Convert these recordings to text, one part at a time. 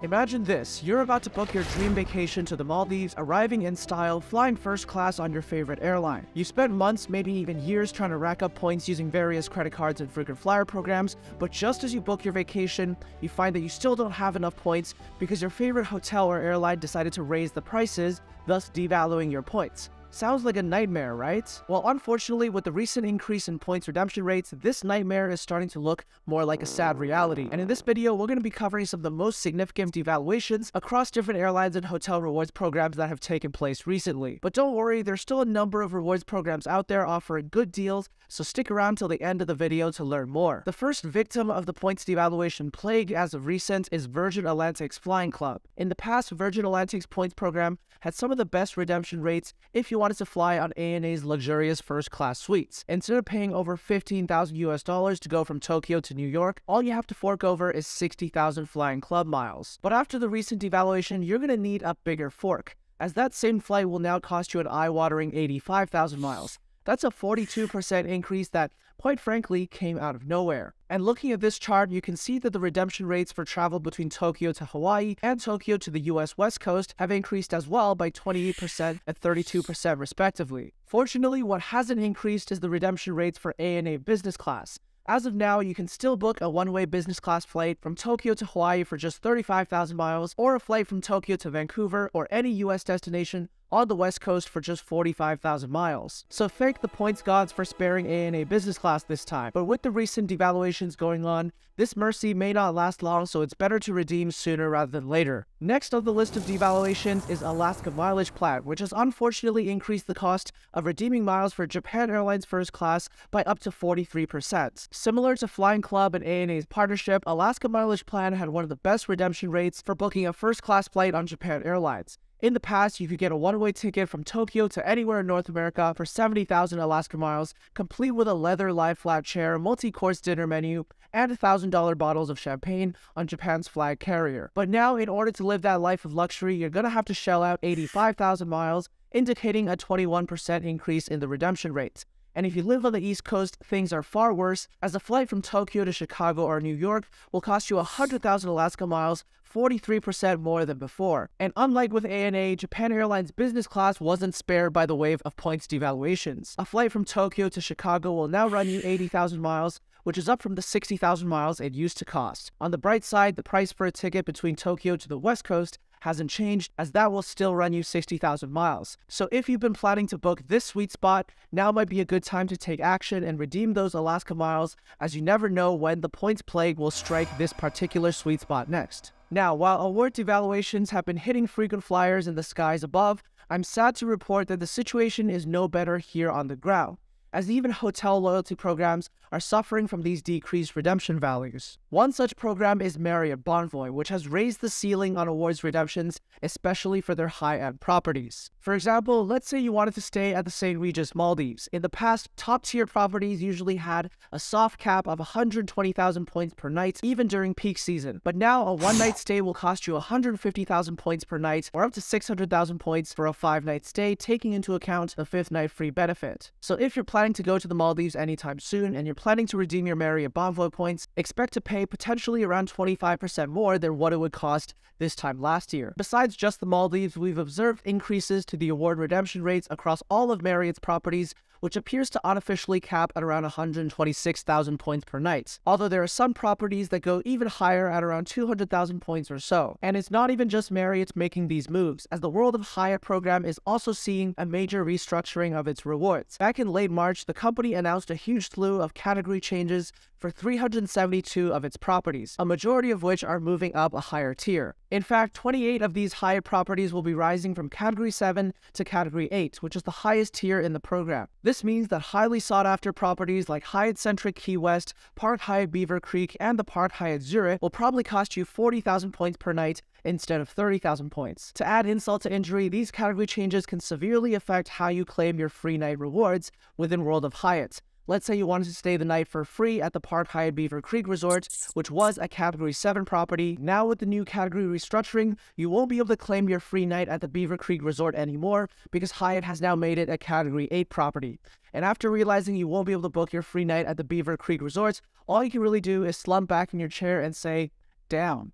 Imagine this, you're about to book your dream vacation to the Maldives, arriving in style, flying first class on your favorite airline. You spent months, maybe even years trying to rack up points using various credit cards and frequent flyer programs, but just as you book your vacation, you find that you still don't have enough points because your favorite hotel or airline decided to raise the prices, thus devaluing your points. Sounds like a nightmare, right? Well, unfortunately, with the recent increase in points redemption rates, this nightmare is starting to look more like a sad reality. And in this video, we're going to be covering some of the most significant devaluations across different airlines and hotel rewards programs that have taken place recently. But don't worry, there's still a number of rewards programs out there offering good deals, so stick around till the end of the video to learn more. The first victim of the points devaluation plague as of recent is Virgin Atlantic's Flying Club. In the past, Virgin Atlantic's points program had some of the best redemption rates if you wanted to fly on ANA's luxurious first-class suites. Instead of paying over $15,000 to go from Tokyo to New York, all you have to fork over is 60,000 Flying Club miles. But after the recent devaluation, you're going to need a bigger fork, as that same flight will now cost you an eye-watering 85,000 miles. That's a 42% increase that, quite frankly, came out of nowhere. And looking at this chart, you can see that the redemption rates for travel between Tokyo to Hawaii and Tokyo to the US West Coast have increased as well by 28% and 32% respectively. Fortunately, what hasn't increased is the redemption rates for ANA business class. As of now, you can still book a one-way business class flight from Tokyo to Hawaii for just 35,000 miles, or a flight from Tokyo to Vancouver or any US destination on the West Coast for just 45,000 miles. So thank the points gods for sparing ANA business class this time. But with the recent devaluations going on, this mercy may not last long, so it's better to redeem sooner rather than later. Next on the list of devaluations is Alaska Mileage Plan, which has unfortunately increased the cost of redeeming miles for Japan Airlines First Class by up to 43%. Similar to Flying Club and ANA's partnership, Alaska Mileage Plan had one of the best redemption rates for booking a first-class flight on Japan Airlines. In the past, you could get a one-way ticket from Tokyo to anywhere in North America for 70,000 Alaska miles, complete with a leather lie-flat chair, multi-course dinner menu, and $1,000 bottles of champagne on Japan's flag carrier. But now, in order to live that life of luxury, you're gonna have to shell out 85,000 miles, indicating a 21% increase in the redemption rates. And if you live on the East Coast, things are far worse, as a flight from Tokyo to Chicago or New York will cost you 100,000 Alaska miles, 43% more than before. And unlike with ANA, Japan Airlines business class wasn't spared by the wave of points devaluations. A flight from Tokyo to Chicago will now run you 80,000 miles, which is up from the 60,000 miles it used to cost. On the bright side, the price for a ticket between Tokyo to the West Coast hasn't changed, as that will still run you 60,000 miles. So if you've been planning to book this sweet spot, now might be a good time to take action and redeem those Alaska miles, as you never know when the points plague will strike this particular sweet spot next. Now, while award devaluations have been hitting frequent flyers in the skies above, I'm sad to report that the situation is no better here on the ground, as even hotel loyalty programs are suffering from these decreased redemption values. One such program is Marriott Bonvoy, which has raised the ceiling on awards redemptions, especially for their high-end properties. For example, let's say you wanted to stay at the St. Regis Maldives. In the past, top-tier properties usually had a soft cap of 120,000 points per night, even during peak season. But now, a one-night stay will cost you 150,000 points per night, or up to 600,000 points for a 5-night stay, taking into account the 5th night free benefit. So if you're planning to go to the Maldives anytime soon, and you're planning to redeem your Marriott Bonvoy points, expect to pay potentially around 25% more than what it would cost this time last year. Besides just the Maldives, we've observed increases to the award redemption rates across all of Marriott's properties, which appears to unofficially cap at around 126,000 points per night. Although there are some properties that go even higher at around 200,000 points or so. And it's not even just Marriott making these moves, as the World of Hyatt program is also seeing a major restructuring of its rewards. Back in late March, the company announced a huge slew of category changes for 372 of its properties, a majority of which are moving up a higher tier. In fact, 28 of these Hyatt properties will be rising from Category 7 to Category 8, which is the highest tier in the program. This means that highly sought-after properties like Hyatt Centric Key West, Park Hyatt Beaver Creek, and the Park Hyatt Zurich will probably cost you 40,000 points per night instead of 30,000 points. To add insult to injury, these category changes can severely affect how you claim your free night rewards within World of Hyatt. Let's say you wanted to stay the night for free at the Park Hyatt Beaver Creek Resort, which was a Category 7 property. Now with the new category restructuring, you won't be able to claim your free night at the Beaver Creek Resort anymore, because Hyatt has now made it a Category 8 property. And after realizing you won't be able to book your free night at the Beaver Creek Resort, all you can really do is slump back in your chair and say, "Down."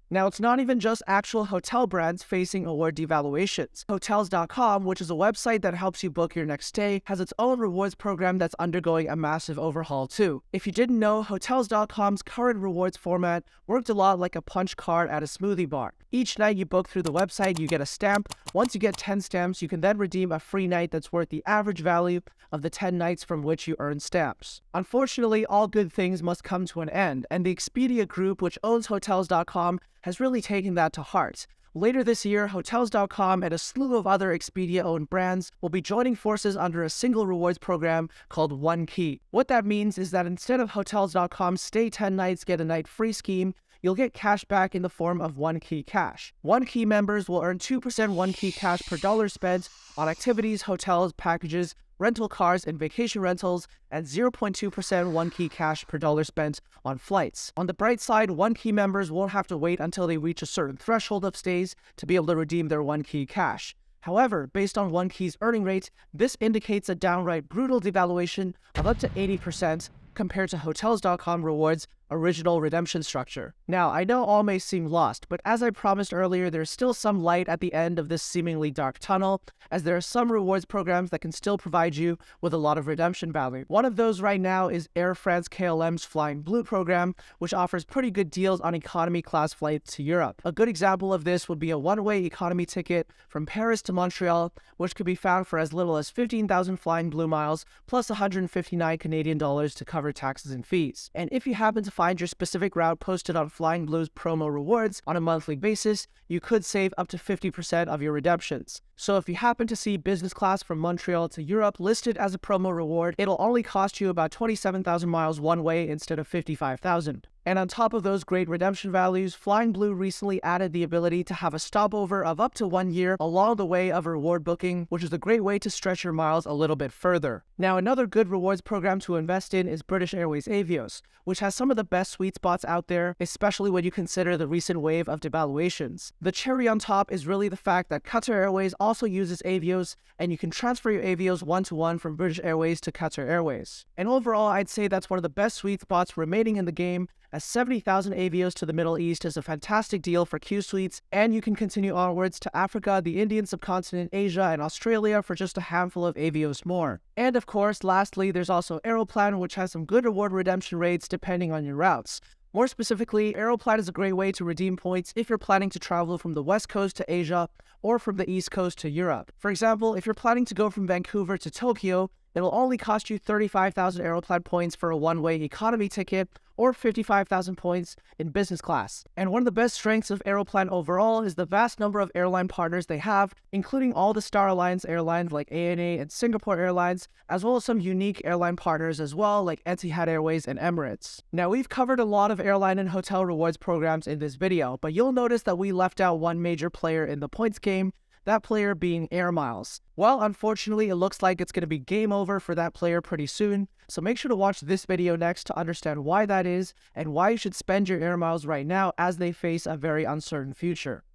Now, it's not even just actual hotel brands facing award devaluations. Hotels.com, which is a website that helps you book your next stay, has its own rewards program that's undergoing a massive overhaul too. If you didn't know, Hotels.com's current rewards format worked a lot like a punch card at a smoothie bar. Each night you book through the website, you get a stamp. Once you get 10 stamps, you can then redeem a free night that's worth the average value of the 10 nights from which you earn stamps. Unfortunately, all good things must come to an end, and the Expedia Group, which owns Hotels.com, has really taken that to heart. Later this year, Hotels.com and a slew of other Expedia-owned brands will be joining forces under a single rewards program called One Key. What that means is that instead of Hotels.com's stay 10 nights, get a night free scheme, you'll get cash back in the form of One Key Cash. One Key members will earn 2% One Key Cash per dollar spent on activities, hotels, packages, rental cars, and vacation rentals, and 0.2% One Key Cash per dollar spent on flights. On the bright side, One Key members won't have to wait until they reach a certain threshold of stays to be able to redeem their One Key Cash. However, based on One Key's earning rate, this indicates a downright brutal devaluation of up to 80% compared to Hotels.com rewards' original redemption structure. Now, I know all may seem lost, but as I promised earlier, there's still some light at the end of this seemingly dark tunnel, as there are some rewards programs that can still provide you with a lot of redemption value. One of those right now is Air France-KLM's Flying Blue program, which offers pretty good deals on economy class flights to Europe. A good example of this would be a one-way economy ticket from Paris to Montreal, which could be found for as little as 15,000 Flying Blue miles plus 159 Canadian dollars to cover taxes and fees. And if you happen to find your specific route posted on Flying Blue's promo rewards on a monthly basis, you could save up to 50% of your redemptions. So if you happen to see business class from Montreal to Europe listed as a promo reward, it'll only cost you about 27,000 miles one way instead of 55,000. And on top of those great redemption values, Flying Blue recently added the ability to have a stopover of up to 1 year along the way of a reward booking, which is a great way to stretch your miles a little bit further. Now, another good rewards program to invest in is British Airways Avios, which has some of the best sweet spots out there, especially when you consider the recent wave of devaluations. The cherry on top is really the fact that Qatar Airways also uses Avios, and you can transfer your Avios one-to-one from British Airways to Qatar Airways. And overall, I'd say that's one of the best sweet spots remaining in the game, as 70,000 Avios to the Middle East is a fantastic deal for Q Suites, and you can continue onwards to Africa, the Indian subcontinent, Asia, and Australia for just a handful of Avios more. And of course, lastly, there's also Aeroplan, which has some good reward redemption rates depending on your routes. More specifically, Aeroplan is a great way to redeem points if you're planning to travel from the West Coast to Asia or from the East Coast to Europe. For example, if you're planning to go from Vancouver to Tokyo, it'll only cost you 35,000 Aeroplan points for a one-way economy ticket or 55,000 points in business class. And one of the best strengths of Aeroplan overall is the vast number of airline partners they have, including all the Star Alliance airlines like ANA and Singapore Airlines, as well as some unique airline partners as well like Etihad Airways and Emirates. Now, we've covered a lot of airline and hotel rewards programs in this video, but you'll notice that we left out one major player in the points game, that player being air miles. Well, unfortunately, it looks like it's going to be game over for that player pretty soon, so make sure to watch this video next to understand why that is and why you should spend your air miles right now as they face a very uncertain future.